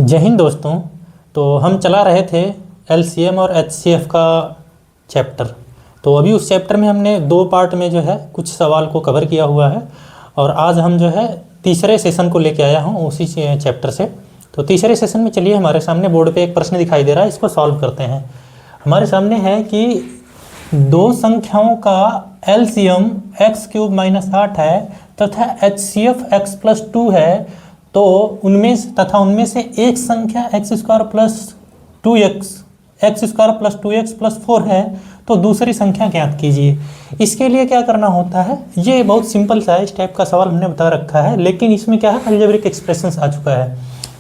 जय हिंद दोस्तों। तो हम चला रहे थे एलसीएम और एचसीएफ का चैप्टर। तो अभी उस चैप्टर में हमने दो पार्ट में जो है कुछ सवाल को कवर किया हुआ है और आज हम जो है तीसरे सेशन को लेके आया हूँ उसी चैप्टर से। तो तीसरे सेशन में चलिए, हमारे सामने बोर्ड पे एक प्रश्न दिखाई दे रहा है, इसको सॉल्व करते हैं। हमारे सामने है कि दो संख्याओं का एलसीएम x³ - 8 है तथा HCF x+2 है, तो उनमें से एक संख्या x² + 2x है, तो दूसरी संख्या ज्ञात कीजिए। इसके लिए क्या करना होता है, ये बहुत सिंपल सा है, इस टाइप का सवाल हमने बता रखा है, लेकिन इसमें क्या है अलजेब्रिक एक्सप्रेशंस आ चुका है।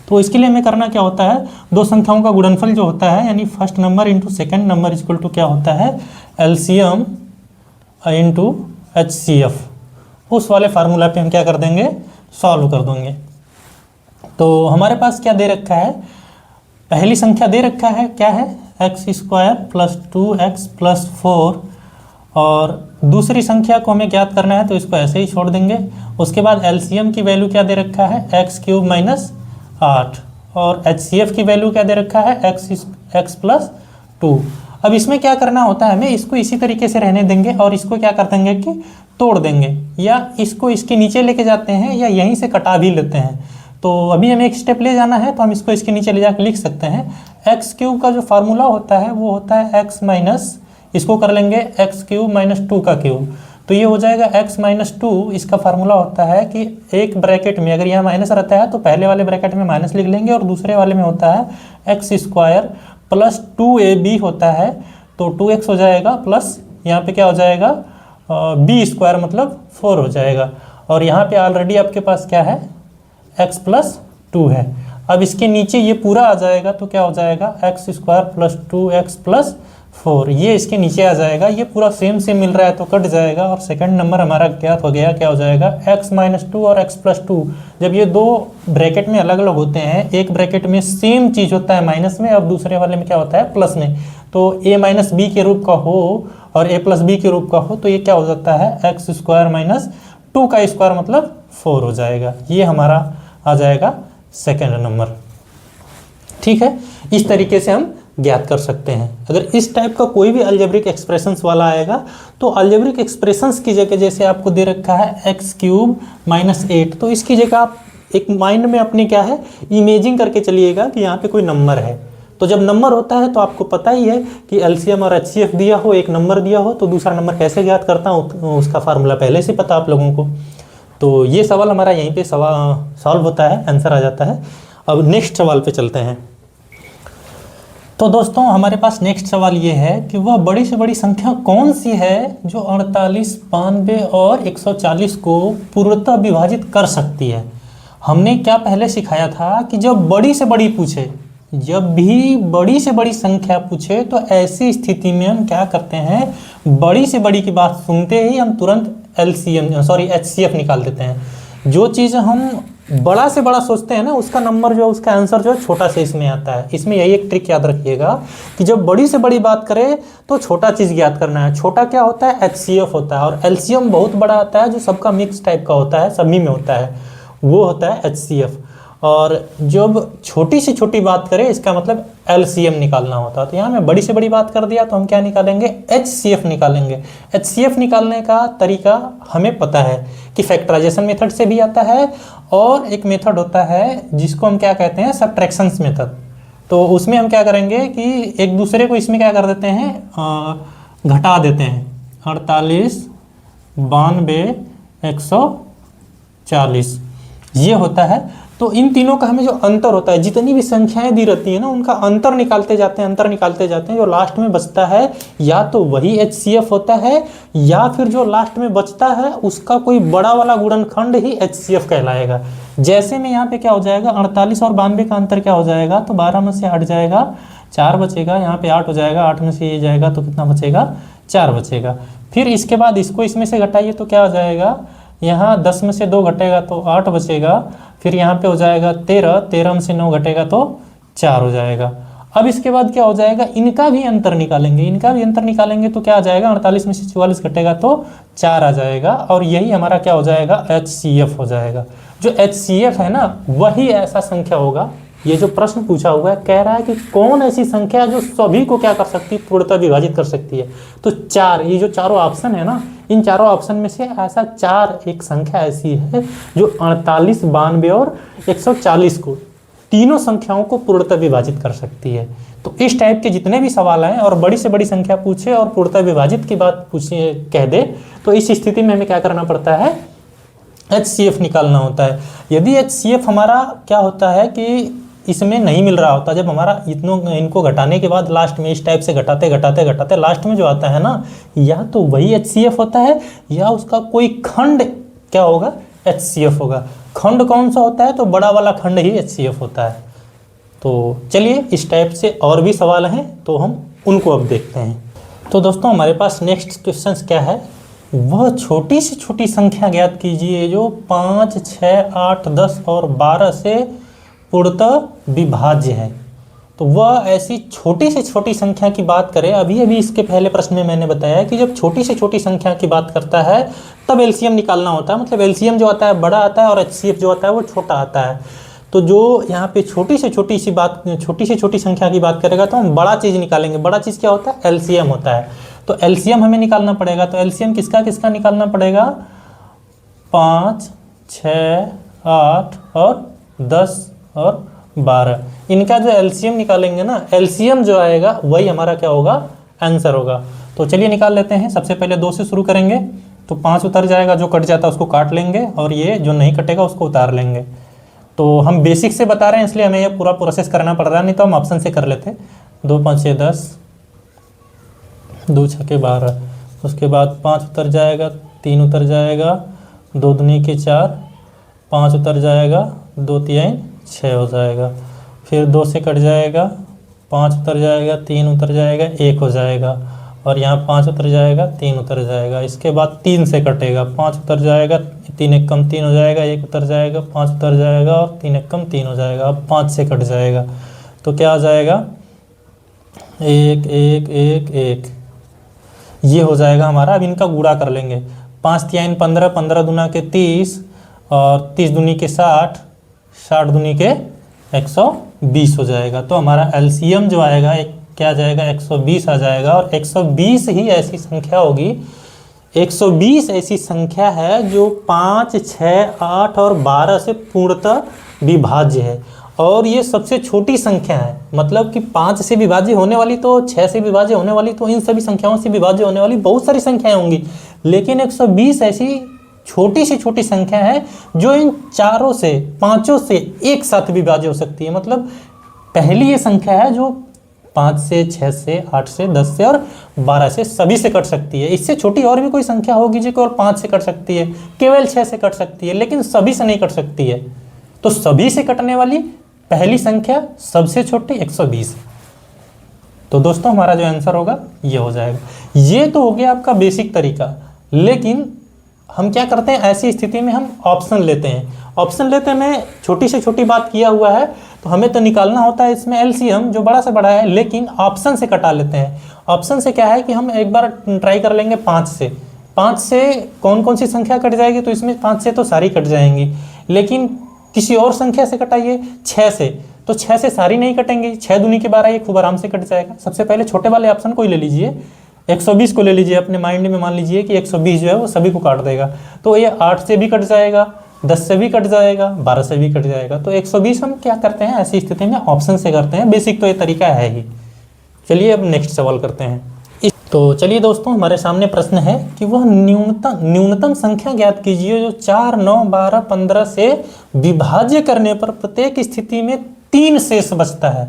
तो इसके लिए हमें करना क्या होता है, दो संख्याओं का गुणनफल जो होता है यानी first number into second number equal to क्या होता है एलसीएम इंटू HCF। उस वाले फार्मूला पे हम क्या कर देंगे, सॉल्व कर देंगे। तो हमारे पास क्या दे रखा है, पहली संख्या दे रखा है क्या है x² + 2x + 4 और दूसरी संख्या को हमें ज्ञात करना है, तो इसको ऐसे ही छोड़ देंगे। उसके बाद एलसीएम की वैल्यू क्या दे रखा है x³ - 8 और HCF की वैल्यू क्या दे रखा है x+2। अब इसमें क्या करना होता है, हमें इसको इसी तरीके से रहने देंगे और इसको क्या कर देंगे कि तोड़ देंगे, या इसको इसके नीचे लेके जाते हैं या यहीं से कटा भी लेते हैं। तो अभी हमें एक स्टेप ले जाना है, तो हम इसको इसके नीचे ले जाकर लिख सकते हैं। x³ का जो फार्मूला होता है वो होता है इसको कर लेंगे x³ - 2 का क्यूब, तो ये हो जाएगा x-2। इसका फार्मूला होता है कि एक ब्रैकेट में अगर यहाँ माइनस रहता है तो पहले वाले ब्रैकेट में माइनस लिख लेंगे और दूसरे वाले में होता है x² + 2ab होता है, तो 2x हो जाएगा प्लस यहाँ पे क्या हो जाएगा b² मतलब 4 हो जाएगा, और यहाँ पे ऑलरेडी आपके पास क्या है x+2 है। अब इसके नीचे ये पूरा आ जाएगा तो क्या हो जाएगा x² + 2x + 4, ये इसके नीचे आ जाएगा, ये पूरा सेम मिल रहा है तो कट जाएगा और सेकंड नंबर हमारा ज्ञात हो गया, क्या हो जाएगा x-2 और x+2। जब ये दो ब्रैकेट में अलग अलग होते हैं, एक ब्रैकेट में सेम चीज़ होता है माइनस में और दूसरे वाले में क्या होता है प्लस में, तो a - b के रूप का हो और a + b के रूप का हो, तो ये क्या हो जाता है x² - 2 का स्क्वायर मतलब 4 हो जाएगा। ये हमारा आ जाएगा सेकेंड नंबर। ठीक है, इस तरीके से हम ज्ञात कर सकते हैं। अगर इस टाइप का कोई भी अलजेब्रिक एक्सप्रेशंस वाला आएगा तो अलजेब्रिक एक्सप्रेशंस की जगह जैसे आपको दे रखा है x³ - 8, तो इसकी जगह आप एक माइंड में अपने क्या है इमेजिंग करके चलिएगा कि यहाँ पे कोई नंबर है। तो जब नंबर होता है तो आपको पता ही है कि एलसीएम और HCF दिया हो, एक नंबर दिया हो, तो दूसरा नंबर कैसे ज्ञात करता हूँ उसका फार्मूला पहले से पता आप लोगों को। तो ये सवाल हमारा यहीं पे सॉल्व होता है, आंसर आ जाता है। अब नेक्स्ट सवाल पे चलते हैं। तो दोस्तों हमारे पास नेक्स्ट सवाल ये है कि वह बड़ी से बड़ी संख्या कौन सी है जो 48, 92 और 140 को पूर्णतः विभाजित कर सकती है। हमने क्या पहले सिखाया था कि जब बड़ी से बड़ी पूछे, जब भी बड़ी से बड़ी संख्या पूछे तो ऐसी स्थिति में हम क्या करते हैं, बड़ी से बड़ी की बात सुनते ही हम तुरंत HCF निकाल देते हैं। जो चीज़ हम बड़ा से बड़ा सोचते हैं ना, उसका नंबर जो उसका आंसर जो है छोटा से इसमें आता है। इसमें यही एक ट्रिक याद रखिएगा कि जब बड़ी से बड़ी बात करें तो छोटा चीज़ ज्ञात करना है। छोटा क्या होता है HCF होता है, और एलसीएम बहुत बड़ा आता है जो सबका मिक्स टाइप का होता है, सभी में होता है, वो होता है HCF। और जब छोटी से छोटी बात करें इसका मतलब LCM निकालना होता है। तो यहाँ मैं बड़ी से बड़ी बात कर दिया तो हम क्या निकालेंगे HCF निकालेंगे। HCF निकालने का तरीका हमें पता है कि फैक्टराइजेशन मेथड से भी आता है और एक मेथड होता है जिसको हम क्या कहते हैं सबट्रैक्शंस मेथड। तो उसमें हम क्या करेंगे कि एक दूसरे को इसमें क्या कर देते हैं घटा देते हैं, 48, 92, 140 ये होता है। तो इन तीनों का हमें जो अंतर होता है, जितनी भी संख्याएं दी रहती है ना उनका अंतर निकालते जाते हैं, जो लास्ट में बचता है या तो वही HCF होता है या फिर जो लास्ट में बचता है उसका कोई बड़ा वाला गुणनखंड ही HCF कहलाएगा। जैसे में यहाँ पे क्या हो जाएगा 48 और 92 का अंतर क्या हो जाएगा, तो 12 में से 8 जाएगा 4 बचेगा, यहाँ पे 8 हो जाएगा, 8 में से ये जाएगा तो कितना बचेगा 4 बचेगा। फिर इसके बाद इसको इसमें से घटाइए तो क्या हो जाएगा, यहाँ 10 में से 2 घटेगा तो 8 बचेगा, फिर यहाँ पे हो जाएगा 13, 13 में से 9 घटेगा तो 4 हो जाएगा। अब इसके बाद क्या हो जाएगा, इनका भी अंतर निकालेंगे तो क्या आ जाएगा 48 में से 44 घटेगा तो 4 आ जाएगा, और यही हमारा क्या हो जाएगा HCF हो जाएगा। जो HCF है ना वही ऐसा संख्या होगा ये जो प्रश्न पूछा हुआ है कह रहा है कि कौन ऐसी संख्या है जो सभी को क्या कर सकती है, पूर्णतः विभाजित कर सकती है। तो चार, ये जो चारों ऑप्शन है ना, इन चारों ऑप्शन में से ऐसा चार एक संख्या ऐसी है जो 48, 92 और 140 को, तीनों संख्याओं को पूर्णतः विभाजित कर सकती है। तो इस टाइप के जितने भी सवाल हैं और बड़ी से बड़ी संख्या पूछे और पूर्णतः विभाजित की बात पूछे कह दे, तो इस स्थिति में हमें क्या करना पड़ता है, HCF निकालना होता है। यदि HCF हमारा क्या होता है कि इसमें नहीं मिल रहा होता, जब हमारा इनको घटाने के बाद लास्ट में इस टाइप से घटाते घटाते घटाते लास्ट में जो आता है ना, या तो वही HCF होता है या उसका कोई खंड क्या होगा, HCF होगा। खंड कौन सा होता है, तो बड़ा वाला खंड ही HCF होता है। तो चलिए इस टाइप से और भी सवाल हैं, तो हम उनको अब देखते हैं। तो दोस्तों हमारे पास नेक्स्ट क्वेश्चन क्या है, वह छोटी से छोटी संख्या ज्ञात कीजिए जो 5, 6, 8, 10 और 12 से पूर्णतः विभाज्य है। तो वह ऐसी छोटी से छोटी संख्या की बात करें। अभी अभी इसके पहले प्रश्न में मैंने बताया कि जब छोटी से छोटी संख्या की बात करता है तब एलसीएम निकालना होता है, मतलब एलसीएम जो आता है बड़ा आता है और एचसीएफ जो आता है वो छोटा आता है। तो जो यहाँ पे छोटी से छोटी संख्या की बात करेगा तो हम बड़ा चीज़ निकालेंगे। बड़ा चीज़ क्या होता है, एलसीएम होता है। तो एलसीएम हमें निकालना पड़ेगा। तो एलसीएम किसका किसका निकालना पड़ेगा, 5, 6, 8 और 10 और 12, इनका जो एलसीएम निकालेंगे ना, एलसीएम जो आएगा वही हमारा क्या होगा, आंसर होगा। तो चलिए निकाल लेते हैं। सबसे पहले 2 से शुरू करेंगे तो 5 उतर जाएगा, जो कट जाता है उसको काट लेंगे और ये जो नहीं कटेगा उसको उतार लेंगे। तो हम बेसिक से बता रहे हैं इसलिए हमें ये पूरा प्रोसेस करना पड़ रहा है, नहीं तो हम ऑप्शन से कर लेते। 2 5 6 10, 2 6 12, उसके बाद 5 उतर जाएगा, 3 उतर जाएगा, 2 दूनी के 4, 5 उतर जाएगा, 2 3 6 हो जाएगा। फिर 2 से कट जाएगा, 5 उतर जाएगा, 3 उतर जाएगा, 1 हो जाएगा और यहाँ 5 उतर जाएगा, 3 उतर जाएगा। इसके बाद 3 से कटेगा, 5 उतर जाएगा, 3 1 कम 3 हो जाएगा, 1 उतर जाएगा, 5 उतर जाएगा और 3 1 कम 3 हो जाएगा। अब 5 से कट जाएगा तो क्या आ जाएगा, 1 1 1 1, ये हो जाएगा हमारा। अब इनका गुणा कर लेंगे, 5 3 15, 15 दूना के 30 और 30 दूनी के 60, 60 दूनी के 120 हो जाएगा। तो हमारा एलसीएम जो आएगा क्या आ जाएगा, 120 आ जाएगा। और 120 ही ऐसी संख्या होगी, 120 ऐसी संख्या है जो 5, 6, 8 और 12 से पूर्णतः विभाज्य है। और ये सबसे छोटी संख्या है, मतलब कि 5 से विभाज्य होने वाली तो 6 से विभाज्य होने वाली तो इन सभी संख्याओं से विभाज्य होने वाली बहुत सारी संख्याएं होंगी, लेकिन 120 ऐसी छोटी से छोटी संख्या है जो इन चारों से, पांचों से एक साथ विभाज्य हो सकती है। मतलब पहली ये संख्या है जो 5 से, 6 से, 8 से, 10 से और 12 से सभी से कट सकती है। इससे छोटी और भी कोई संख्या होगी जो केवल 5 से कट सकती है, केवल 6 से कट सकती है, लेकिन सभी से नहीं कट सकती है। तो सभी से कटने वाली पहली संख्या सबसे छोटी 120। तो दोस्तों हमारा जो आंसर होगा ये हो जाएगा। ये तो हो गया आपका बेसिक तरीका, लेकिन हम क्या करते हैं, ऐसी स्थिति में हम ऑप्शन लेते हैं। ऑप्शन लेते में छोटी से छोटी बात किया हुआ है तो हमें तो निकालना होता है इसमें एलसीएम जो बड़ा से बड़ा है, लेकिन ऑप्शन से कटा लेते हैं। ऑप्शन से क्या है कि हम एक बार ट्राई कर लेंगे 5 से। 5 से कौन कौन सी संख्या कट जाएगी, तो इसमें 5 से तो सारी कट जाएंगी, लेकिन किसी और संख्या से कटाइए 6 से, तो 6 से सारी नहीं कटेंगी। 6 दूनी के 12 ये खूब आराम से कट जाएगा। सबसे पहले छोटे वाले ऑप्शन को ही ले लीजिए, 120 को ले लीजिए। अपने माइंड में मान लीजिए कि 120 जो है वो सभी को काट देगा, तो ये 8 से भी कट जाएगा, 10 से भी कट जाएगा, 12 से भी कट जाएगा। तो 120 हम क्या करते हैं ऐसी स्थिति में, ऑप्शन से करते हैं। बेसिक तो ये तरीका है ही। चलिए अब नेक्स्ट सवाल करते हैं। तो चलिए दोस्तों हमारे सामने प्रश्न है कि वह न्यूनतम संख्या ज्ञात कीजिए जो 4, 9, 12, 15 से विभाज्य करने पर प्रत्येक स्थिति में 3 शेष बचता है।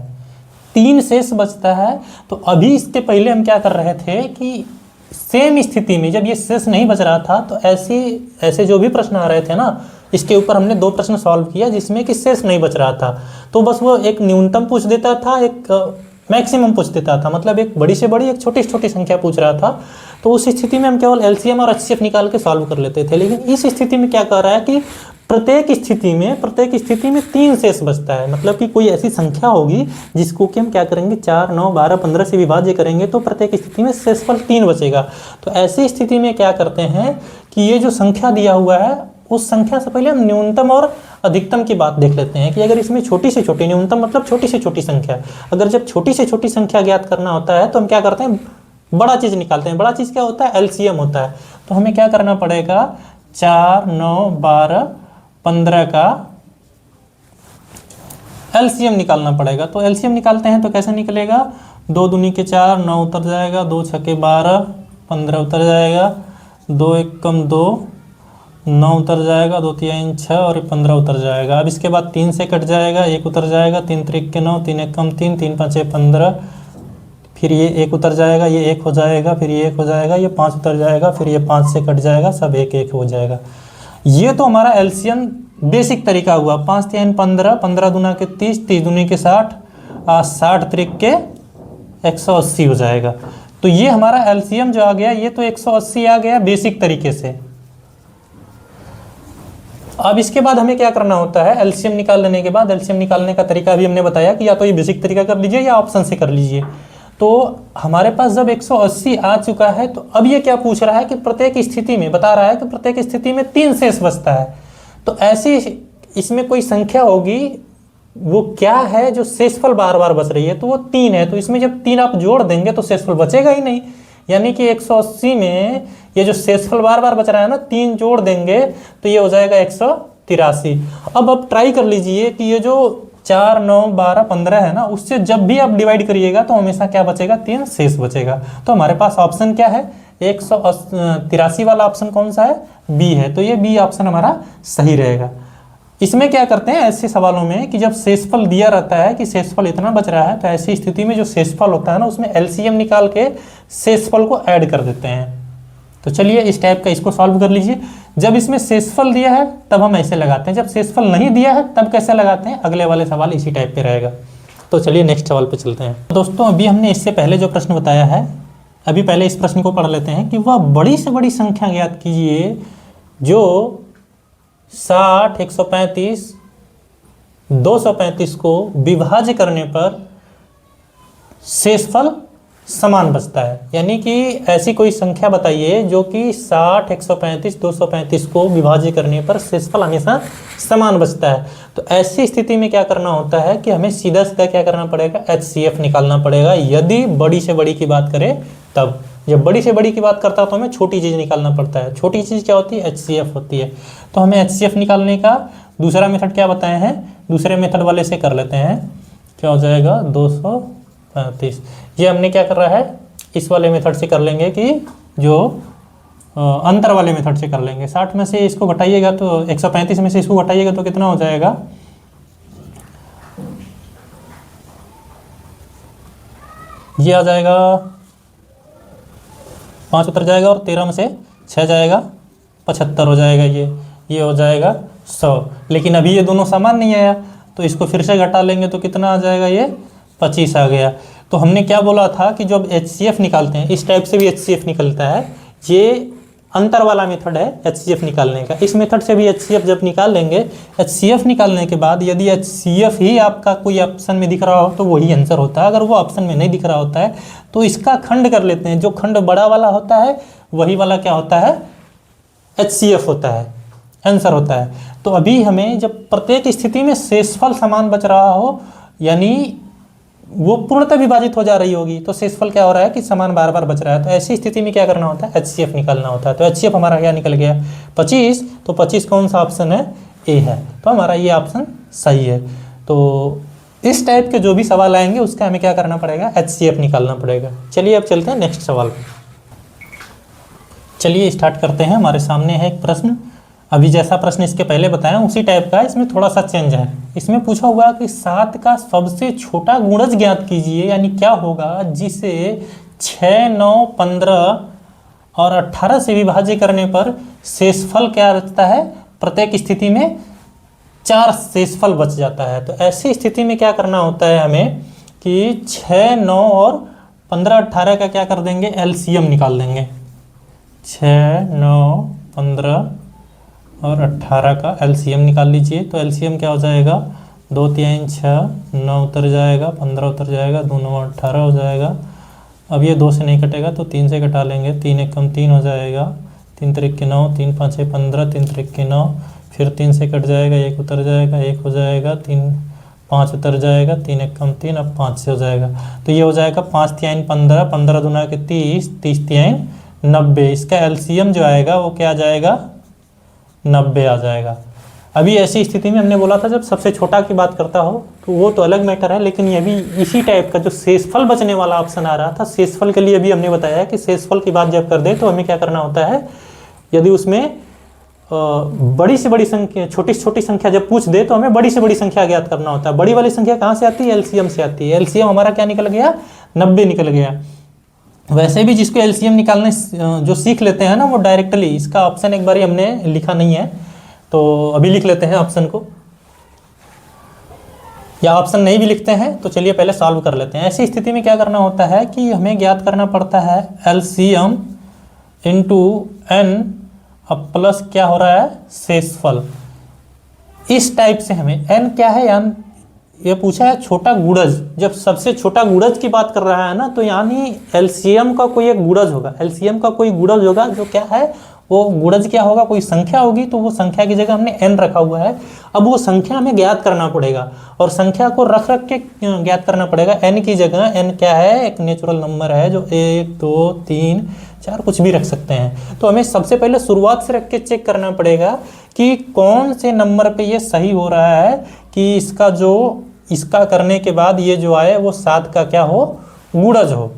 3 शेष बचता है। तो अभी इसके पहले हम क्या कर रहे थे कि सेम स्थिति में जब ये शेष नहीं बच रहा था तो ऐसे जो भी प्रश्न आ रहे थे ना, इसके ऊपर हमने 2 प्रश्न सॉल्व किया जिसमें कि शेष नहीं बच रहा था। तो बस वो एक न्यूनतम पूछ देता था, एक मैक्सिमम पूछ देता था, मतलब एक बड़ी से बड़ी एक छोटी से छोटी संख्या पूछ रहा था। तो उस स्थिति में हम केवल एलसीएम और एचसीएफ निकाल के सॉल्व कर लेते थे। लेकिन इस स्थिति में क्या कह रहा है कि प्रत्येक स्थिति में 3 शेष बचता है। मतलब कि कोई ऐसी संख्या होगी जिसको कि हम क्या करेंगे, 4, 9, 12, 15 से विभाज्य करेंगे तो प्रत्येक स्थिति में शेषफल 3 बचेगा। तो ऐसी स्थिति में क्या करते हैं कि ये जो संख्या दिया हुआ है उस संख्या से पहले हम न्यूनतम और अधिकतम की बात देख लेते हैं कि अगर इसमें छोटी से छोटी, न्यूनतम मतलब छोटी से छोटी संख्या, अगर जब छोटी से छोटी संख्या ज्ञात करना होता है तो हम क्या करते हैं, बड़ा चीज़ निकालते हैं। बड़ा चीज़ क्या होता है, एलसीएम होता है। तो हमें क्या करना पड़ेगा, 4, 9, 12, 15 का एलसीएम निकालना पड़ेगा। तो एलसीएम निकालते हैं तो कैसे निकलेगा, 2 दूनी के 4, 9 उतर जाएगा, 2 छके 12, 15 उतर जाएगा, 2 एकम 2, 9 उतर जाएगा, 2 तिहाई 6 और 15 उतर जाएगा। अब इसके बाद 3 से कट जाएगा, 1 उतर जाएगा, 3 त्रिक के 9, 3 एकम 3, 3 पाँचे 15, फिर ये 1 उतर जाएगा, ये 1 हो जाएगा, फिर ये 1 हो जाएगा, ये 5 उतर जाएगा, फिर ये 5 से कट जाएगा, सब 1 1 हो जाएगा। ये तो हमारा एलसीएम बेसिक तरीका हुआ। 5 तिहाई 15, 15 दूना के 30, 30 दूनी के 60, 60 त्रिक के 180 हो जाएगा। तो ये हमारा एलसीएम जो आ गया, ये तो 180 आ गया बेसिक तरीके से। अब इसके बाद हमें क्या करना होता है, एलसीएम निकाल लेने के बाद, एलसीएम निकालने का तरीका भी हमने बताया कि या तो ये बेसिक तरीका कर लीजिए या ऑप्शन से कर लीजिए। तो हमारे पास जब 180 आ चुका है तो अब ये क्या पूछ रहा है कि प्रत्येक स्थिति में, बता रहा है कि प्रत्येक स्थिति में 3 शेष बचता है। तो ऐसी इसमें कोई संख्या होगी, वो क्या है जो शेषफल बार बार बच रही है, तो वो 3 है। तो इसमें जब 3 आप जोड़ देंगे तो शेषफल बचेगा ही नहीं। यानी कि 180 में ये जो शेषफल बार बार बच रहा है ना, 3 जोड़ देंगे तो ये हो जाएगा 183। अब ट्राई कर लीजिए कि ये जो 4, 9, 12, 15 है ना, उससे जब भी आप डिवाइड करिएगा तो हमेशा क्या बचेगा, 3 शेष बचेगा। तो हमारे पास ऑप्शन क्या है, 183 वाला ऑप्शन कौन सा है, बी है। तो ये बी ऑप्शन हमारा सही रहेगा। इसमें क्या करते हैं ऐसे सवालों में कि जब शेषफल दिया रहता है कि शेषफल इतना बच रहा है, तो ऐसी स्थिति में जो शेषफल होता है ना, उसमें एलसीएम निकाल के शेषफल को ऐड कर देते हैं। तो चलिए इस टाइप का इसको सॉल्व कर लीजिए। जब इसमें शेषफल दिया है तब हम ऐसे लगाते हैं, जब शेषफल नहीं दिया है तब कैसे लगाते हैं, अगले वाले सवाल इसी टाइप पे रहेगा। तो चलिए नेक्स्ट सवाल पे चलते हैं। दोस्तों अभी हमने इससे पहले जो प्रश्न बताया है, अभी पहले इस प्रश्न को पढ़ लेते हैं कि वह बड़ी से बड़ी संख्या ज्ञात कीजिए जो 60, 135, 235 को विभाज्य करने पर शेषफल समान बचता है। यानी कि ऐसी कोई संख्या बताइए जो कि 60, 135, 235 को विभाज्य करने पर शेषफल हमेशा समान बचता है। तो ऐसी स्थिति में क्या करना होता है कि हमें सीधा सीधा क्या करना पड़ेगा, HCF निकालना पड़ेगा। यदि बड़ी से बड़ी की बात करें तब, जब बड़ी से बड़ी की बात करता है तो हमें छोटी चीज़ निकालना पड़ता है। छोटी चीज़ क्या होती है, HCF होती है। तो हमें HCF निकालने का दूसरा मेथड क्या बताए हैं, दूसरे मेथड वाले से कर लेते हैं। क्या हो जाएगा, 235। ये हमने क्या कर रहा है, इस वाले मेथड से कर लेंगे कि जो अंतर वाले मेथड से कर लेंगे। 60 में से इसको घटाइएगा तो 135 में से इसको घटाइएगा तो कितना हो जाएगा, ये आ जाएगा 5 उतर जाएगा और 13 में से 6 जाएगा, 75 हो जाएगा। ये हो जाएगा 100। लेकिन अभी ये दोनों समान नहीं आया, तो इसको फिर से घटा लेंगे तो कितना आ जाएगा, ये 25 आ गया। तो हमने क्या बोला था कि जब HCF निकालते हैं, इस टाइप से भी HCF निकलता है। ये अंतर वाला मेथड है HCF निकालने का। इस मेथड से भी HCF जब निकाल लेंगे, HCF निकालने के बाद यदि HCF ही आपका कोई ऑप्शन में दिख रहा हो तो वही आंसर होता है। अगर वो ऑप्शन में नहीं दिख रहा होता है तो इसका खंड कर लेते हैं। जो खंड बड़ा वाला होता है वही वाला क्या होता है, HCF होता है, आंसर होता है। तो अभी हमें जब प्रत्येक स्थिति में शेषफल समान बच रहा हो, यानी वो पूर्णतः विभाजित हो जा रही होगी, तो शेषफल क्या हो रहा है कि समान बार बार बच रहा है। तो ऐसी स्थिति में क्या करना होता है, HCF निकालना होता है। तो HCF हमारा क्या निकल गया, 25। तो 25 कौन सा ऑप्शन है, ए है। तो हमारा ये ऑप्शन सही है। तो इस टाइप के जो भी सवाल आएंगे उसका हमें क्या करना पड़ेगा, HCF निकालना पड़ेगा। चलिए अब चलते हैं नेक्स्ट सवाल पे। चलिए स्टार्ट करते हैं। हमारे सामने है एक प्रश्न, अभी जैसा प्रश्न इसके पहले बताया उसी टाइप का है, इसमें थोड़ा सा चेंज है। इसमें पूछा हुआ कि 7 का सबसे छोटा गुणज ज्ञात कीजिए, यानी क्या होगा जिसे 6, 9, 15 और 18 से विभाज्य करने पर शेषफल क्या बचता है, प्रत्येक स्थिति में 4 शेषफल बच जाता है। तो ऐसी स्थिति में क्या करना होता है हमें कि 6, 9 और 15, 18 का क्या कर देंगे, LCM निकाल देंगे। 6, 9, 15 और 18 का LCM निकाल लीजिए। तो LCM क्या हो जाएगा, 2 3 6, 9 उतर जाएगा, 15 उतर जाएगा, 2 9 18 हो जाएगा। अब ये 2 से नहीं कटेगा तो 3 से कटा लेंगे, 3 एकम 3 हो जाएगा, 3 त्रिक के 9, 3 5 6 15, 3 त्रिक के 9, फिर 3 से कट जाएगा, 1 उतर जाएगा, 1 हो जाएगा, 3 5 उतर जाएगा, 3 1 कम 3, अब 5 से हो जाएगा। तो ये हो जाएगा 5 तिहाई 15, 15 दूना के 30, 30 तिहाई 90। इसका एलसीएम जो आएगा वो क्या आ जाएगा, 90 आ जाएगा। अभी ऐसी स्थिति में हमने बोला था जब सबसे छोटा की बात करता हो तो वो तो अलग मैटर है, लेकिन ये भी इसी टाइप का जो शेषफल बचने वाला ऑप्शन आ रहा था, शेषफल के लिए भी हमने बताया है कि शेषफल की बात जब कर दे तो हमें क्या करना होता है, यदि उसमें बड़ी से बड़ी संख्या छोटी से छोटी संख्या जब पूछ दे तो हमें बड़ी से बड़ी संख्या ज्ञात करना होता है। बड़ी वाली संख्या कहाँ से आती है, एलसीएम से आती है। एलसीएम हमारा क्या निकल गया, 90 निकल गया। वैसे भी जिसको एलसीएम निकालने जो सीख लेते हैं ना वो डायरेक्टली, इसका ऑप्शन एक बार हमने लिखा नहीं है तो अभी लिख लेते हैं ऑप्शन को, या ऑप्शन नहीं भी लिखते हैं तो चलिए पहले सॉल्व कर लेते हैं। ऐसी स्थिति में क्या करना होता है कि हमें ज्ञात करना पड़ता है एलसीएम इंटू एन, अब प्लस क्या हो रहा है, शेषफल। इस टाइप से हमें एन क्या है, यानी ये पूछा है छोटा गुणज, जब सबसे छोटा गुणज की बात कर रहा है ना तो यानी एलसीएम का कोई एक गुणज होगा, एलसीएम का कोई गुणज होगा जो क्या है, वो गुणज क्या होगा, कोई संख्या होगी, तो वो संख्या की जगह हमने एन रखा हुआ है। अब वो संख्या हमें ज्ञात करना पड़ेगा और संख्या को रख रख के ज्ञात करना पड़ेगा। एन की जगह एन क्या है, एक नेचुरल नंबर है जो 1 2 3 4 कुछ भी रख सकते हैं। तो हमें सबसे पहले शुरुआत से रख के चेक करना पड़ेगा कि कौन से नंबर पे ये सही हो रहा है कि इसका करने के बाद ये जो आए वो 7 का क्या हो, गुणज हो।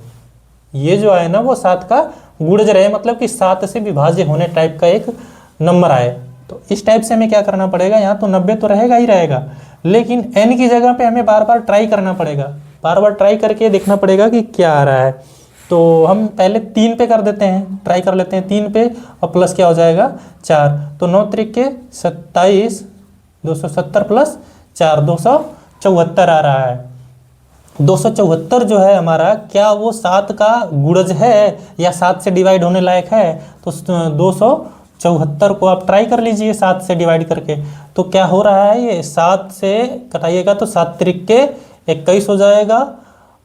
ये जो आए ना वो 7 का गुणज रहे, मतलब कि 7 से विभाज्य होने टाइप का एक नंबर आए। तो इस टाइप से हमें क्या करना पड़ेगा, यहाँ तो 90 तो रहेगा ही रहेगा, लेकिन n की जगह पे हमें बार बार ट्राई करना पड़ेगा, बार बार ट्राई करके देखना पड़ेगा कि क्या आ रहा है। तो हम पहले 3 पे कर देते हैं, ट्राई कर लेते हैं 3 पे, और प्लस क्या हो जाएगा 4, तो 9 त्रिके 27, 270 प्लस 4 274 आ रहा है। 274 जो है हमारा, क्या वो 7 का गुणज है या 7 से डिवाइड होने लायक है? तो 274 को आप ट्राई कर लीजिए 7 से डिवाइड करके, तो क्या हो रहा है, ये 7 से कटाइएगा तो 7 त्रिके 21 हो जाएगा,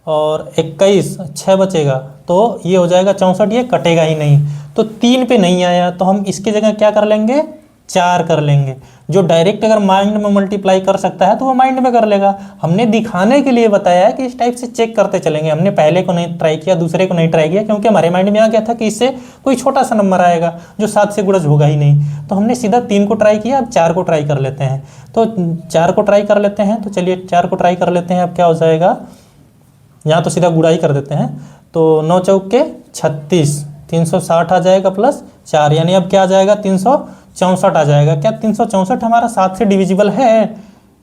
और 21 6 बचेगा तो ये हो जाएगा 64, ये कटेगा ही नहीं। तो 3 पे नहीं आया तो हम इसकी जगह क्या कर लेंगे, 4 कर लेंगे। जो डायरेक्ट अगर माइंड में मल्टीप्लाई कर सकता है तो वो माइंड में कर लेगा। हमने दिखाने के लिए बताया है कि इस टाइप से चेक करते चलेंगे। हमने पहले को नहीं ट्राई किया, दूसरे को नहीं ट्राई किया, क्योंकि हमारे माइंड में आ गया था कि इससे कोई छोटा सा नंबर आएगा जो 7 से गुणज होगा ही नहीं। तो हमने सीधा 3 को ट्राई किया, अब 4 को ट्राई कर लेते हैं। तो 4 को ट्राई कर लेते हैं, तो चलिए 4 को ट्राई कर लेते हैं। अब क्या हो जाएगा, यहाँ तो सीधा गुणाई कर देते हैं, तो 9 चौके 36, 360 आ जाएगा प्लस 4, यानी अब क्या आ जाएगा 364 आ जाएगा। क्या 364 हमारा 7 से डिविजिबल है?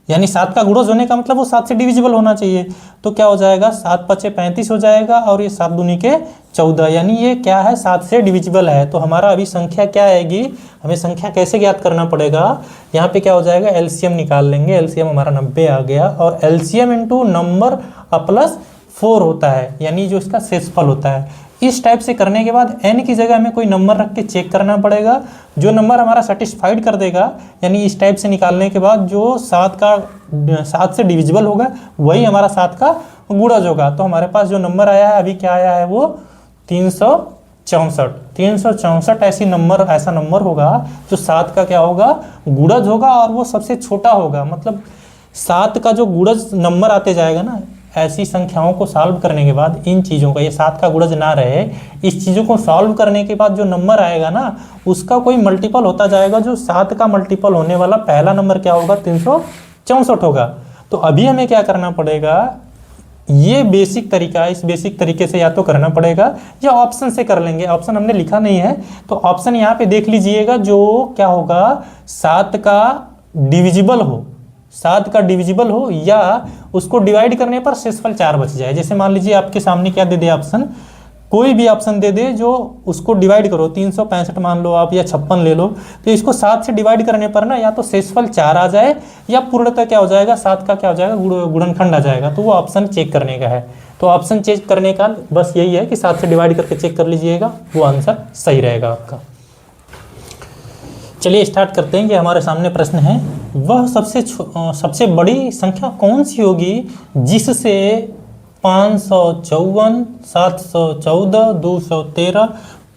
यानी 7 का गुणज होने का मतलब वो 7 से डिविजिबल होना चाहिए। तो क्या हो जाएगा, 7 5 35 हो जाएगा, और ये 7 दूनी के 14, यानी ये क्या है, 7 से डिविजिबल है। तो हमारा अभी संख्या क्या आएगी, हमें संख्या कैसे ज्ञात करना पड़ेगा, यहाँ पे क्या हो जाएगा, एलसीएम निकाल लेंगे। एलसीएम हमारा 90 आ गया, और एलसीएम इंटू नंबर प्लस 4 होता है, यानी जो इसका शेषफल होता है। इस टाइप से करने के बाद n की जगह हमें कोई नंबर रख के चेक करना पड़ेगा। जो नंबर हमारा सेटिस्फाइड कर देगा, यानी इस टाइप से निकालने के बाद जो 7 से डिविजिबल होगा वही हमारा 7 का गुणज होगा। तो हमारे पास जो नंबर आया है अभी क्या आया है, वो 364 ऐसा नंबर होगा जो 7 का क्या होगा, गुणज होगा, और वो सबसे छोटा होगा। मतलब 7 का जो गुणज नंबर आते जाएगा ना, ऐसी संख्याओं को सॉल्व करने के बाद इन चीज़ों का, ये 7 का गुणज ना रहे, इस चीज़ों को सॉल्व करने के बाद जो नंबर आएगा ना, उसका कोई मल्टीपल होता जाएगा। जो 7 का मल्टीपल होने वाला पहला नंबर क्या होगा, 364 होगा। तो अभी हमें क्या करना पड़ेगा, ये बेसिक तरीका, इस बेसिक तरीके से या तो करना पड़ेगा या ऑप्शन से कर लेंगे। ऑप्शन हमने लिखा नहीं है, तो ऑप्शन यहाँ पे देख लीजिएगा। जो क्या होगा, 7 का डिविजिबल हो, 7 का डिविजिबल हो, या उसको डिवाइड करने पर शेषफल 4 बच जाए। जैसे मान लीजिए आपके सामने क्या दे दे ऑप्शन, कोई भी ऑप्शन दे दे जो उसको डिवाइड करो, 365 मान लो आप, या 56 ले लो, तो इसको 7 से डिवाइड करने पर ना या तो शेषफल 4 आ जाए, या पूर्णतः क्या हो जाएगा, 7 का क्या हो जाएगा, गुणनखंड आ जाएगा। तो वो ऑप्शन चेक करने का है। तो ऑप्शन चेक करने का बस यही है कि 7 से डिवाइड करके चेक कर लीजिएगा, वो आंसर सही रहेगा आपका। चलिए स्टार्ट करते हैं। ये हमारे सामने प्रश्न है, वह सबसे बड़ी संख्या कौन सी होगी जिससे 554, 714, 213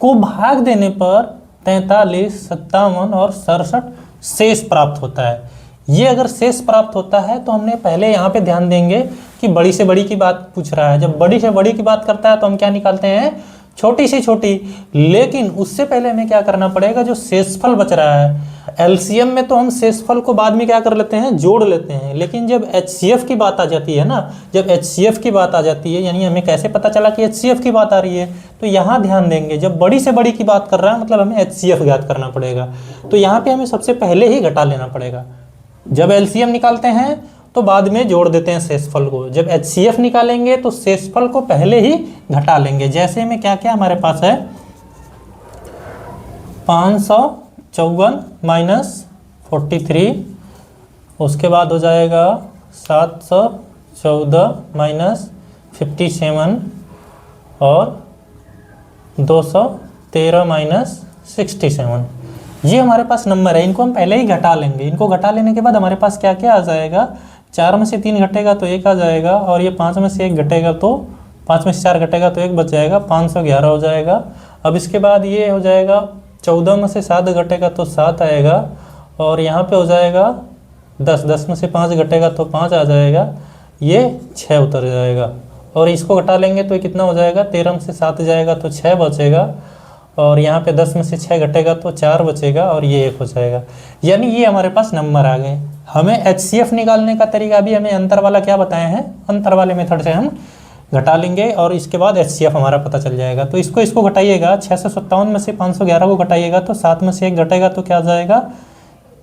को भाग देने पर 43, 57 और 67 शेष प्राप्त होता है। ये अगर शेष प्राप्त होता है तो हमने पहले यहाँ पे ध्यान देंगे कि बड़ी से बड़ी की बात पूछ रहा है। जब बड़ी से बड़ी की बात करता है तो हम क्या निकालते हैं, छोटी से छोटी। लेकिन उससे पहले हमें क्या करना पड़ेगा, जो शेषफल बच रहा है, एलसीएम में तो हम शेषफल को बाद में क्या कर लेते हैं, जोड़ लेते हैं। लेकिन जब एचसीएफ की बात आ जाती है ना, जब एचसीएफ की बात आ जाती है, यानी हमें कैसे पता चला कि एचसीएफ की बात आ रही है, तो यहाँ ध्यान देंगे जब बड़ी से बड़ी की बात कर रहा है मतलब हमें एचसीएफ ज्ञात करना पड़ेगा। तो यहाँ पे हमें सबसे पहले ही घटा लेना पड़ेगा। जब एलसीएम निकालते हैं तो बाद में जोड़ देते हैं शेषफल को। जब एचसीएफ निकालेंगे तो शेषफल को पहले ही घटा लेंगे। जैसे में क्या क्या हमारे पास है, 554 माइनस 43, उसके बाद हो जाएगा 714 माइनस 57 और 213 माइनस 67। ये हमारे पास नंबर है, इनको हम पहले ही घटा लेंगे। इनको घटा लेने के बाद हमारे पास क्या क्या आ जाएगा, 4 में से 3 घटेगा तो 1 आ जाएगा, और ये 5 में से 1 घटेगा तो 5 में से 4 घटेगा तो 1 बच जाएगा, 511 हो जाएगा। अब इसके बाद ये हो जाएगा 14 में से 7 घटेगा तो 7 आएगा, और यहाँ पे हो जाएगा 10 में से 5 घटेगा तो 5 आ जाएगा, ये 6 उतर जाएगा। और इसको घटा लेंगे तो ये कितना हो जाएगा, 13 में से 7 जाएगा तो 6 बचेगा, और यहाँ पे 10 में से 6 घटेगा तो 4 बचेगा, और ये 1 हो जाएगा। यानी ये हमारे पास नंबर आ गए। हमें एचसीएफ निकालने का तरीका भी हमें अंतर वाला क्या बताए हैं, अंतर वाले मेथड से हम घटा लेंगे और इसके बाद एचसीएफ हमारा पता चल जाएगा। तो इसको घटाइएगा, 657 में से 511 को घटाइएगा तो 7 में से 1 घटेगा तो क्या आ जाएगा,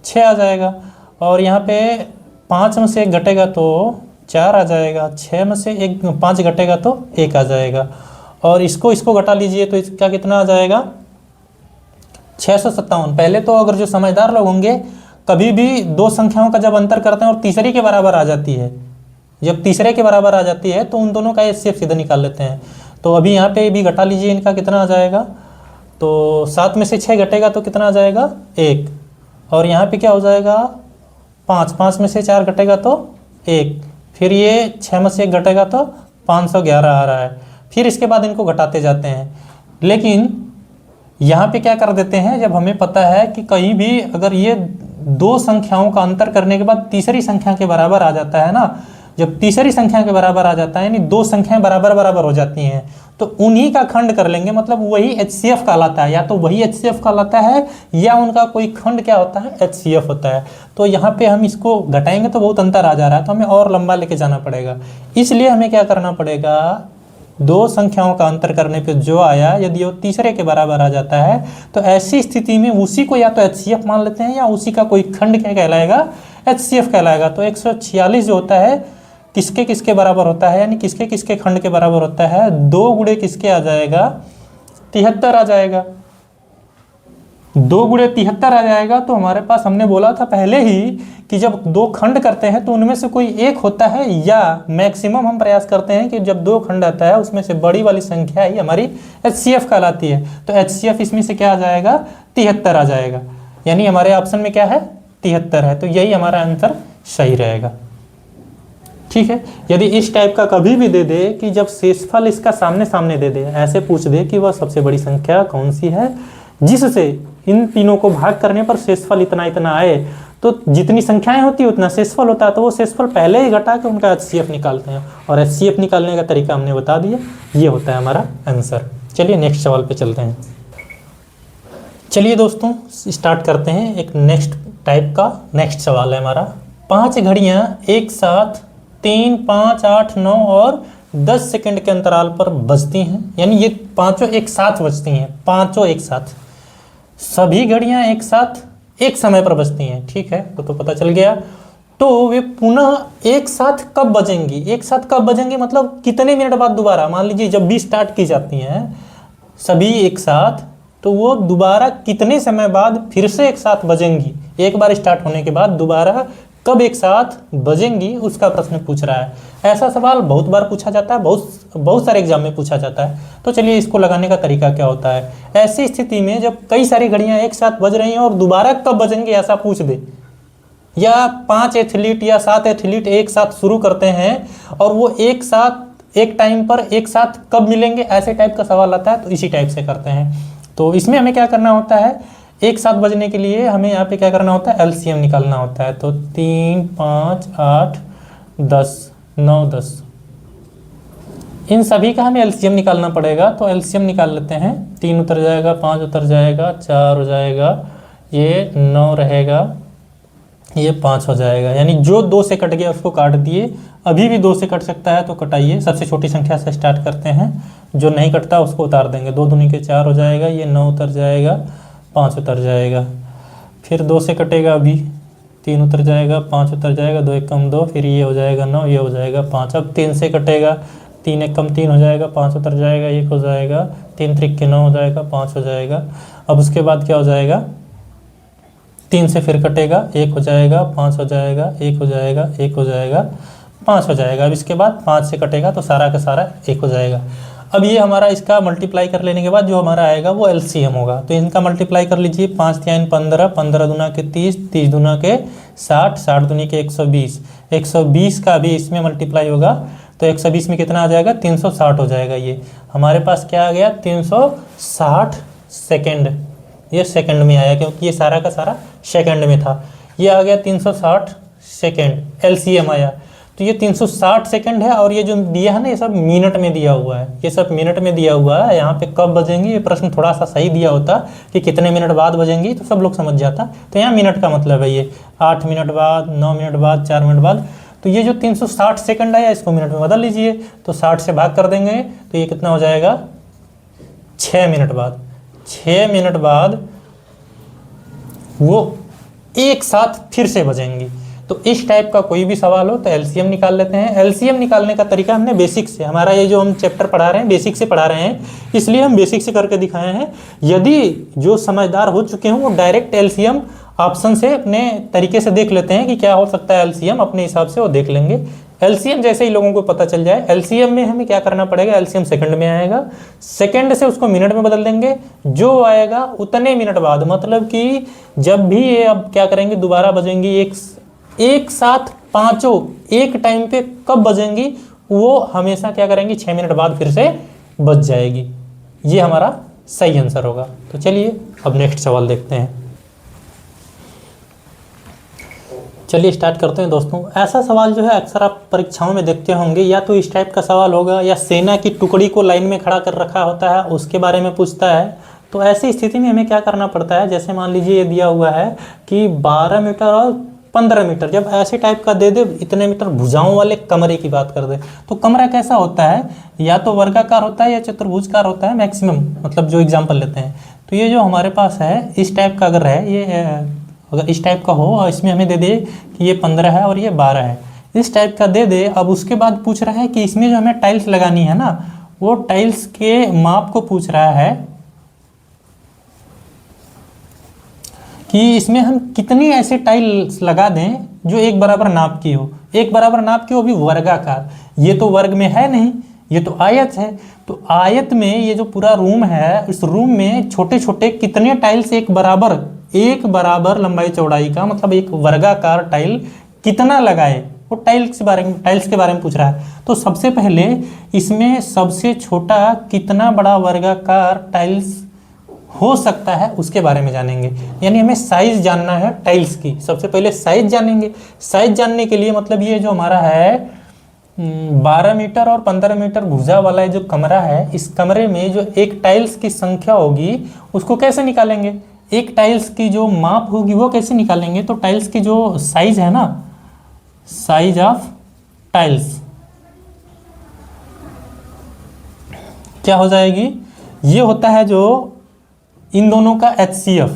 6 आ जाएगा। और यहाँ पे 5 में से 1 घटेगा तो 4 आ जाएगा, 6 में से 5 घटेगा तो 1 आ जाएगा। और इसको घटा लीजिए तो इसका कितना आ जाएगा, 657। पहले तो अगर जो समझदार लोग होंगे, कभी भी दो संख्याओं का जब अंतर करते हैं और तीसरे के बराबर आ जाती है, जब तीसरे के बराबर आ जाती है तो उन दोनों का एचसीएफ सीधा निकाल लेते हैं। तो अभी यहाँ पे भी घटा लीजिए, इनका कितना आ जाएगा, तो 7 में से 6 घटेगा तो कितना आ जाएगा, 1। और यहाँ पे क्या हो जाएगा, 5 में से 4 घटेगा तो 1, फिर ये 6 में से 1 घटेगा तो 511 आ रहा है। फिर इसके बाद इनको घटाते जाते हैं। लेकिन यहाँ पे क्या कर देते हैं, जब हमें पता है कि कहीं भी अगर ये दो संख्याओं का अंतर करने के बाद तीसरी संख्या के बराबर आ जाता है ना, जब तीसरी संख्या के बराबर आ जाता है यानी दो संख्याएं बराबर बराबर हो जाती हैं, तो उन्हीं का खंड कर लेंगे। मतलब वही एचसीएफ कहलाता है, या तो वही एचसीएफ कहलाता है या उनका कोई खंड क्या होता है, एचसीएफ होता है। तो यहाँ पे हम इसको घटाएंगे तो बहुत अंतर आ जा रहा है, तो हमें और लंबा लेके जाना पड़ेगा। इसलिए हमें क्या करना पड़ेगा, दो संख्याओं का अंतर करने पे जो आया यदि वो तीसरे के बराबर आ जाता है तो ऐसी स्थिति में उसी को या तो एचसीएफ मान लेते हैं या उसी का कोई खंड क्या कहलाएगा, एचसीएफ कहलाएगा। तो 146 जो होता है किसके किसके बराबर होता है, यानी किसके किसके खंड के बराबर होता है, 2 गुणे किसके आ जाएगा, 73 आ जाएगा। 2 गुणे 73 आ जाएगा। तो हमारे पास हमने बोला था पहले ही कि जब दो खंड करते हैं तो उनमें से कोई एक होता है, या मैक्सिमम हम प्रयास करते हैं कि जब दो खंड आता है उसमें से बड़ी वाली संख्या ही हमारी एचसीएफ कहलाती है। तो एचसीएफ इसमें से क्या आ जाएगा, 73 आ जाएगा। यानी हमारे ऑप्शन में क्या है, 73 है। तो यही हमारा आंसर सही रहेगा। ठीक है। यदि इस टाइप का कभी भी दे दे कि जब शेषफल इसका सामने सामने दे दे, ऐसे पूछ दे कि वह सबसे बड़ी संख्या कौन सी है जिससे इन तीनों को भाग करने पर शेषफल इतना इतना आए, तो जितनी संख्याएं होती है उतना शेषफल होता है, तो वो शेषफल पहले ही घटा के उनका एचसीएफ निकालते हैं। और एचसीएफ निकालने का तरीका हमने बता दिया, ये होता है हमारा आंसर। चलिए नेक्स्ट सवाल पे चलते हैं। चलिए दोस्तों स्टार्ट करते हैं एक नेक्स्ट टाइप का। नेक्स्ट सवाल है हमारा, 5 घड़ियां एक साथ 3, 5, 8, 9 और 10 सेकंड के अंतराल पर बजती हैं। यानी ये पांचों एक साथ बजती हैं, पांचों एक साथ, सभी घड़ियां एक साथ एक समय पर बजती हैं। ठीक है, तो पता चल गया। तो वे पुनः एक साथ कब बजेंगी, एक साथ कब बजेंगी मतलब कितने मिनट बाद दोबारा, मान लीजिए जब भी स्टार्ट की जाती हैं सभी एक साथ, तो वो दोबारा कितने समय बाद फिर से एक साथ बजेंगी। एक बार स्टार्ट होने के बाद दोबारा कब एक साथ बजेंगी उसका प्रश्न पूछ रहा है। ऐसा सवाल बहुत बार पूछा जाता है, बहुत सारे एग्जाम में पूछा जाता है। तो चलिए इसको लगाने का तरीका क्या होता है। ऐसी स्थिति में जब कई सारी घड़ियां एक साथ बज रही हैं और दोबारा कब बजेंगे ऐसा पूछ दे, या 5 एथलीट या 7 एथलीट एक साथ शुरू करते हैं और वो एक साथ एक टाइम पर एक साथ कब मिलेंगे, ऐसे टाइप का सवाल आता है। तो इसी टाइप से करते हैं। तो इसमें हमें क्या करना होता है, एक साथ बजने के लिए हमें यहाँ पे क्या करना होता है, एलसीएम निकालना होता है। तो 3, 5, 8, 10, 9, 10, इन सभी का हमें एलसीएम निकालना पड़ेगा। तो एलसीएम निकाल लेते हैं। 3 उतर जाएगा, 5 उतर जाएगा, 4 हो जाएगा, ये 9 रहेगा, ये 5 हो जाएगा। यानी जो 2 से कट गया उसको काट दिए, अभी भी 2 से कट सकता है तो कटाइए। सबसे छोटी संख्या से स्टार्ट करते हैं, जो नहीं कटता उसको उतार देंगे। 2 दूनी के 4 हो जाएगा, ये 9 उतर जाएगा, 5 उतर जाएगा। फिर 2 से कटेगा, अभी 3 उतर जाएगा, 5 उतर जाएगा, 2 एक कम 2, फिर ये हो जाएगा 9, ये हो जाएगा 5। अब 3 से कटेगा, 3 एक कम 3 हो जाएगा, 5 उतर जाएगा, 1 हो जाएगा, 3 त्रिक के 9 हो जाएगा, 5 हो जाएगा। अब उसके बाद क्या हो जाएगा, 3 से फिर कटेगा, 1 हो जाएगा, 5 हो जाएगा, 1 हो जाएगा, 1 हो जाएगा, 5 हो जाएगा। अब इसके बाद 5 से कटेगा तो सारा का सारा 1 हो जाएगा। अब ये हमारा इसका मल्टीप्लाई कर लेने के बाद जो हमारा आएगा वो एलसीएम होगा। तो इनका मल्टीप्लाई कर लीजिए। 5 3 15, 15 दूना के 30, 30 दूना के 60, 60 दूनी के 120, 120 का भी इसमें मल्टीप्लाई होगा। तो 120 में कितना आ जाएगा, 360 हो जाएगा। ये हमारे पास क्या आ गया, 360 सेकेंड। ये सेकंड में आया क्योंकि ये सारा का सारा सेकंड में था। ये आ गया 360 सेकंड, एलसीएम आया। तो ये 360 सेकंड है, और ये जो दिया है ना, ये सब मिनट में दिया हुआ है। ये सब मिनट में दिया हुआ है। यहाँ पे कब बजेंगी, ये प्रश्न थोड़ा सा सही दिया होता कि कितने मिनट बाद बजेंगी तो सब लोग समझ जाता। तो यहाँ मिनट का मतलब है ये 8 मिनट बाद, 9 मिनट बाद, 4 मिनट बाद। तो ये जो 360 सेकंड आया इसको मिनट में बदल लीजिए। तो 60 से भाग कर देंगे तो ये कितना हो जाएगा, 6 मिनट बाद। 6 मिनट बाद वो एक साथ फिर से बजेंगी। तो इस टाइप का कोई भी सवाल हो तो एलसीएम निकाल लेते हैं। एलसीएम निकालने का तरीका हमने बेसिक से, हमारा ये जो हम चैप्टर पढ़ा रहे हैं बेसिक से पढ़ा रहे हैं, इसलिए हम बेसिक से करके दिखाए हैं। यदि जो समझदार हो चुके हैं वो डायरेक्ट एलसीएम ऑप्शन से अपने तरीके से देख लेते हैं कि क्या हो सकता है एलसीएम, अपने हिसाब से वो देख लेंगे। एलसीएम जैसे ही लोगों को पता चल जाए, एलसीएम में हमें क्या करना पड़ेगा, एलसीएम सेकंड में आएगा, सेकंड से उसको मिनट में बदल देंगे। जो आएगा उतने मिनट बाद, मतलब कि जब भी ये अब क्या करेंगे, दोबारा बजेंगी एक साथ पांचों एक टाइम पे कब बजेंगी, वो हमेशा क्या करेंगी, 6 मिनट बाद फिर से बज जाएगी। ये हमारा सही आंसर होगा। तो चलिए अब नेक्स्ट सवाल देखते हैं। चलिए स्टार्ट करते हैं दोस्तों। ऐसा सवाल जो है अक्सर आप परीक्षाओं में देखते होंगे, या तो इस टाइप का सवाल होगा, या सेना की टुकड़ी को लाइन में खड़ा कर रखा होता है उसके बारे में पूछता है। तो ऐसी स्थिति में हमें क्या करना पड़ता है, जैसे मान लीजिए ये दिया हुआ है कि 12 मीटर और 15 मीटर, जब ऐसे टाइप का दे दे, इतने मीटर भुजाओं वाले कमरे की बात कर दे, तो कमरा कैसा होता है, या तो वर्गाकार होता है या चतुर्भुजकार होता है मैक्सिमम, मतलब जो एग्जाम्पल लेते हैं। तो ये जो हमारे पास है इस टाइप का अगर है, ये अगर इस टाइप का हो और इसमें हमें दे दे कि ये 15 है और ये 12 है, इस टाइप का दे दे। अब उसके बाद पूछ रहा है कि इसमें जो हमें टाइल्स लगानी है ना, वो टाइल्स के माप को पूछ रहा है कि इसमें हम कितनी ऐसे टाइल्स लगा दें जो एक बराबर नाप की हो। एक बराबर नाप की हो भी वर्गाकार, ये तो वर्ग में है नहीं, ये तो आयत है। तो आयत में ये जो पूरा रूम है, इस रूम में छोटे छोटे कितने टाइल्स एक बराबर लंबाई चौड़ाई का, मतलब एक वर्गाकार टाइल कितना लगाए, वो टाइल्स के बारे में पूछ रहा है। तो सबसे पहले इसमें सबसे छोटा कितना बड़ा वर्गाकार टाइल्स हो सकता है उसके बारे में जानेंगे। यानी हमें साइज जानना है टाइल्स की। सबसे पहले साइज जानेंगे। साइज जानने के लिए मतलब ये जो हमारा है 12 मीटर और 15 मीटर भुजा वाला जो कमरा है, इस कमरे में जो एक टाइल्स की संख्या होगी उसको कैसे निकालेंगे, एक टाइल्स की जो माप होगी वो कैसे निकालेंगे। तो टाइल्स की जो साइज है ना, साइज ऑफ टाइल्स क्या हो जाएगी, ये होता है जो इन दोनों का HCF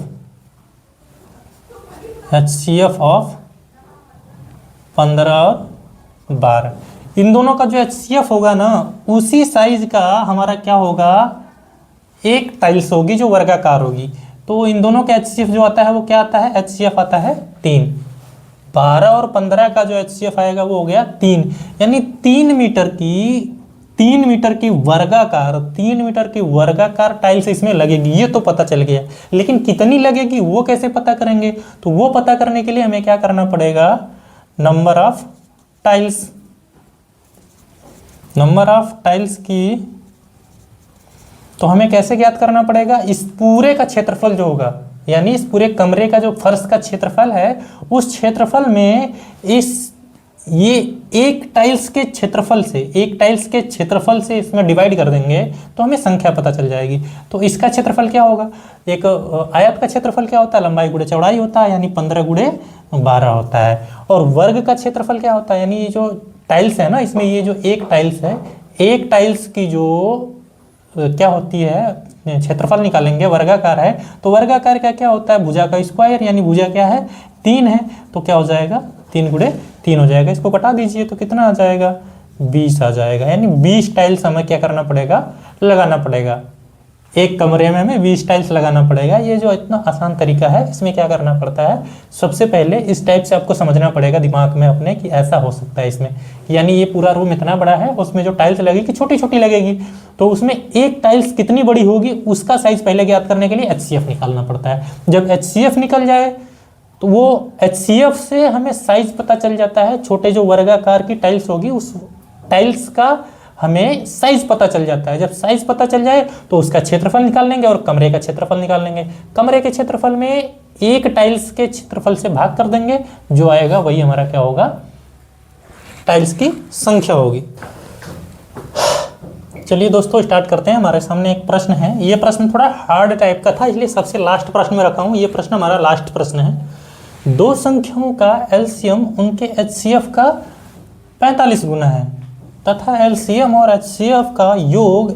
ऑफ 15 और 12, इन दोनों का जो HCF होगा ना, उसी साइज का हमारा क्या होगा, एक टाइल्स होगी जो वर्गाकार होगी। तो इन दोनों का HCF जो आता है वो क्या आता है, HCF आता है 3। 12 और 15 का जो HCF आएगा वो हो गया 3। यानी 3 मीटर की वर्गाकार टाइल्स इसमें लगेगी, ये तो पता चल गया। लेकिन कितनी लगेगी वो कैसे पता करेंगे, तो वो पता करने के लिए हमें क्या करना पड़ेगा, नंबर ऑफ टाइल्स की तो हमें कैसे ज्ञात करना पड़ेगा, इस पूरे का क्षेत्रफल जो होगा, यानी इस पूरे कमरे का जो फर्श का क्षेत्रफल है, उस क्षेत्रफल में ये एक टाइल्स के क्षेत्रफल से इसमें डिवाइड कर देंगे तो हमें संख्या पता चल जाएगी। तो इसका क्षेत्रफल क्या होगा, एक आयत का क्षेत्रफल क्या होता है, लंबाई गुणे चौड़ाई होता है, यानी 15 गुणे 12 होता है। और वर्ग का क्षेत्रफल क्या होता है, यानी ये जो टाइल्स है ना, इसमें ये जो एक टाइल्स है, एक टाइल्स की जो क्या होती है क्षेत्रफल निकालेंगे, वर्गाकार है, तो वर्गाकार का क्या होता है, भुजा का स्क्वायर, यानी भुजा क्या है 3 है, तो क्या हो जाएगा 3 गुणे 3 हो जाएगा। इसको घटा दीजिए तो कितना आ जाएगा 20 आ जाएगा, यानी 20 टाइल्स हमें क्या करना पड़ेगा, लगाना पड़ेगा। एक कमरे में हमें 20 टाइल्स लगाना पड़ेगा। ये जो इतना आसान तरीका है, इसमें क्या करना पड़ता है, सबसे पहले इस टाइप से आपको समझना पड़ेगा दिमाग में अपने कि ऐसा हो सकता है इसमें, यानी ये पूरा रूम इतना बड़ा है, उसमें जो टाइल्स लगेगी छोटी छोटी लगेगी, तो उसमें एक टाइल्स कितनी बड़ी होगी उसका साइज पहले ज्ञात करने के लिए HCF निकालना पड़ता है। जब HCF निकल जाए तो वो HCF से हमें साइज पता चल जाता है, छोटे जो वर्गाकार की टाइल्स होगी उस टाइल्स का हमें साइज पता चल जाता है। जब साइज पता चल जाए तो उसका क्षेत्रफल निकाल लेंगे और कमरे का क्षेत्रफल निकाल लेंगे। कमरे के क्षेत्रफल में एक टाइल्स के क्षेत्रफल से भाग कर देंगे, जो आएगा वही हमारा क्या होगा, टाइल्स की संख्या होगी। चलिए दोस्तों स्टार्ट करते हैं। हमारे सामने एक प्रश्न है, ये प्रश्न थोड़ा हार्ड टाइप का था, इसलिए सबसे लास्ट प्रश्न में रखा हूँ। ये प्रश्न हमारा लास्ट प्रश्न है। दो संख्याओं का एलसीएम उनके HCF का 45 गुना है तथा LCM और HCF का योग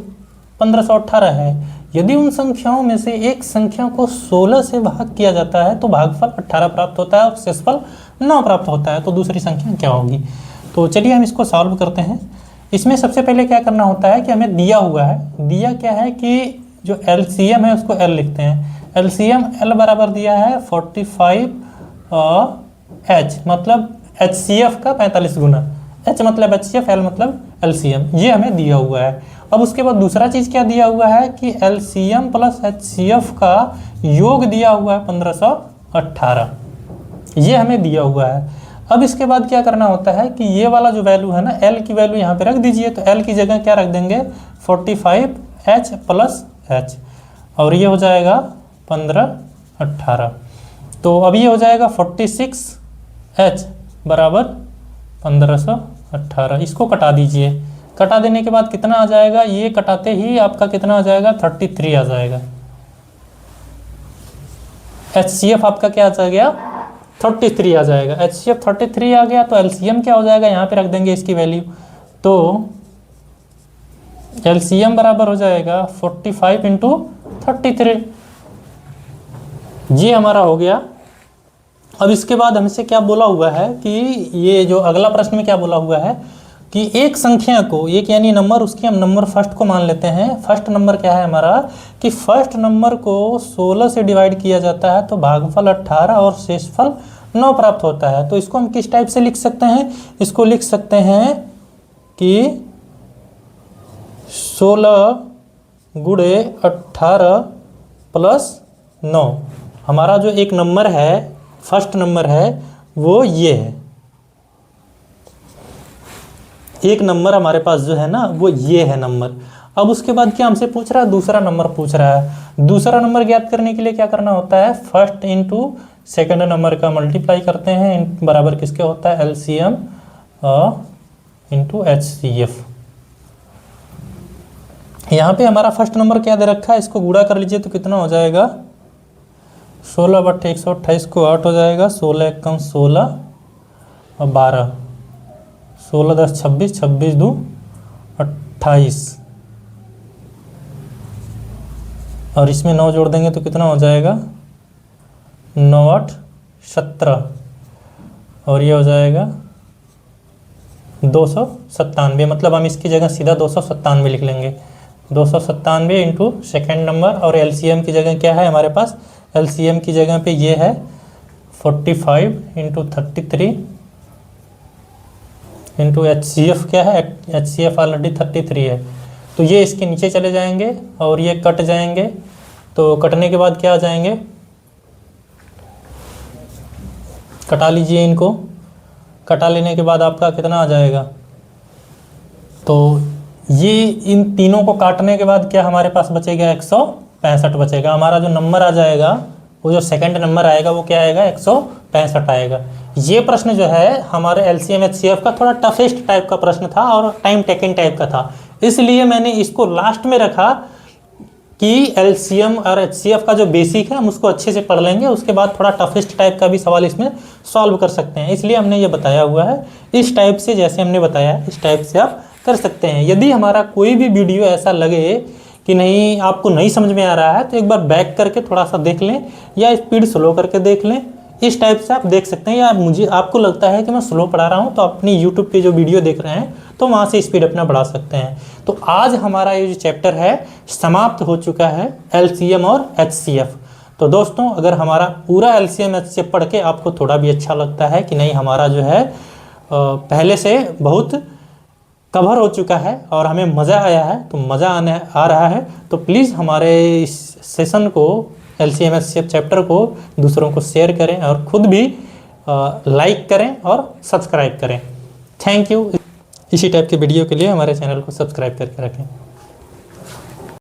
1518 है। यदि उन संख्याओं में से एक संख्या को 16 से भाग किया जाता है तो भागफल 18 प्राप्त होता है और शेषफल 9 प्राप्त होता है, तो दूसरी संख्या क्या होगी। तो चलिए हम इसको सॉल्व करते हैं। इसमें सबसे पहले क्या करना होता है कि हमें दिया हुआ है, दिया क्या है कि जो LCM है उसको L लिखते हैं। LCM L बराबर दिया है 45 H मतलब HCF का 45 गुना, H मतलब HCF, L मतलब LCM, ये हमें दिया हुआ है। अब उसके बाद दूसरा चीज़ क्या दिया हुआ है कि LCM प्लस HCF का योग दिया हुआ है 1518, ये हमें दिया हुआ है। अब इसके बाद क्या करना होता है कि ये वाला जो वैल्यू है ना, L की वैल्यू यहाँ पे रख दीजिए, तो L की जगह क्या रख देंगे 45H प्लस H, और ये हो जाएगा 1518। तो अब ये हो जाएगा 46H बराबर 1518। इसको कटा दीजिए, कटा देने के बाद कितना आ जाएगा, ये कटाते ही आपका कितना आ जाएगा 33 आ जाएगा। HCF आपका क्या आ जाएगा 33 आ जाएगा। HCF 33 आ गया तो LCM क्या हो जाएगा, यहाँ पे रख देंगे इसकी वैल्यू, तो LCM बराबर हो जाएगा 45 इंटू 33, ये हमारा हो गया। अब इसके बाद हमसे क्या बोला हुआ है कि ये जो अगला प्रश्न में क्या बोला हुआ है कि एक संख्या को, एक यानी नंबर, उसकी हम नंबर फर्स्ट को मान लेते हैं। फर्स्ट नंबर क्या है हमारा कि फर्स्ट नंबर को 16 से डिवाइड किया जाता है तो भागफल 18 और शेषफल 9 प्राप्त होता है। तो इसको हम किस टाइप से लिख सकते हैं, इसको लिख सकते हैं कि 16 गुणे 18 प्लस 9, हमारा जो एक नंबर है फर्स्ट नंबर है वो ये है, एक नंबर हमारे पास जो है ना वो ये है नंबर। अब उसके बाद क्या हमसे पूछ रहा है, दूसरा नंबर पूछ रहा है। दूसरा नंबर ज्ञात करने के लिए क्या करना होता है, फर्स्ट इंटू सेकंड नंबर का मल्टीप्लाई करते हैं, बराबर किसके होता है LCM इंटू HCF। यहाँ पे हमारा फर्स्ट नंबर क्या दे रखा है, इसको गुणा कर लीजिए तो कितना हो जाएगा 16/128 को 8 हो जाएगा, 16 एकम 16 और 12, 16 10 26, 26 2 28, और इसमें 9 जोड़ देंगे तो कितना हो जाएगा 9 8 17, और ये हो जाएगा 297, मतलब हम इसकी जगह सीधा 297 लिख लेंगे। 297 इंटू सेकेंड नंबर, और LCM की जगह क्या है हमारे पास, LCM की जगह पे ये है 45 इंटू 33 इंटू HCF क्या है, HCF ऑलरेडी 33 है, तो ये इसके नीचे चले जाएंगे और ये कट जाएंगे। तो कटने के बाद क्या आ जाएंगे, कटा लीजिए इनको, कटा लेने के बाद आपका कितना आ जाएगा, तो ये इन तीनों को काटने के बाद क्या हमारे पास बचेगा 165 बचेगा। हमारा जो नंबर आ जाएगा, वो जो सेकंड नंबर आएगा वो क्या आएगा 165 आएगा। ये प्रश्न जो है हमारे एलसीएम एचसीएफ का थोड़ा टफेस्ट टाइप का प्रश्न था और टाइम टेकिंग टाइप का था, इसलिए मैंने इसको लास्ट में रखा कि एलसीएम और एचसीएफ का जो बेसिक है हम उसको अच्छे से पढ़ लेंगे, उसके बाद थोड़ा टफेस्ट टाइप का भी सवाल इसमें सॉल्व कर सकते हैं, इसलिए हमने ये बताया हुआ है। इस टाइप से जैसे हमने बताया है इस टाइप से आप कर सकते हैं। यदि हमारा कोई भी वीडियो ऐसा लगे कि नहीं आपको नहीं समझ में आ रहा है तो एक बार बैक करके थोड़ा सा देख लें या स्पीड स्लो करके देख लें, इस टाइप से आप देख सकते हैं। या मुझे आपको लगता है कि मैं स्लो पढ़ा रहा हूँ तो अपनी यूट्यूब पे जो वीडियो देख रहे हैं तो वहाँ से स्पीड अपना बढ़ा सकते हैं। तो आज हमारा ये जो चैप्टर है समाप्त हो चुका है, एलसीएम और एचसीएफ। तो दोस्तों अगर हमारा पूरा एलसीएम एचसीएफ पढ़ के आपको थोड़ा भी अच्छा लगता है कि नहीं हमारा जो है पहले से बहुत कवर हो चुका है और हमें मज़ा आया है, तो मज़ा आ रहा है, तो प्लीज़ हमारे इस सेशन को एलसीएम एचसीएफ चैप्टर को दूसरों को शेयर करें और ख़ुद भी लाइक करें और सब्सक्राइब करें। Thank you. इसी टाइप के वीडियो के लिए हमारे चैनल को सब्सक्राइब करके रखें।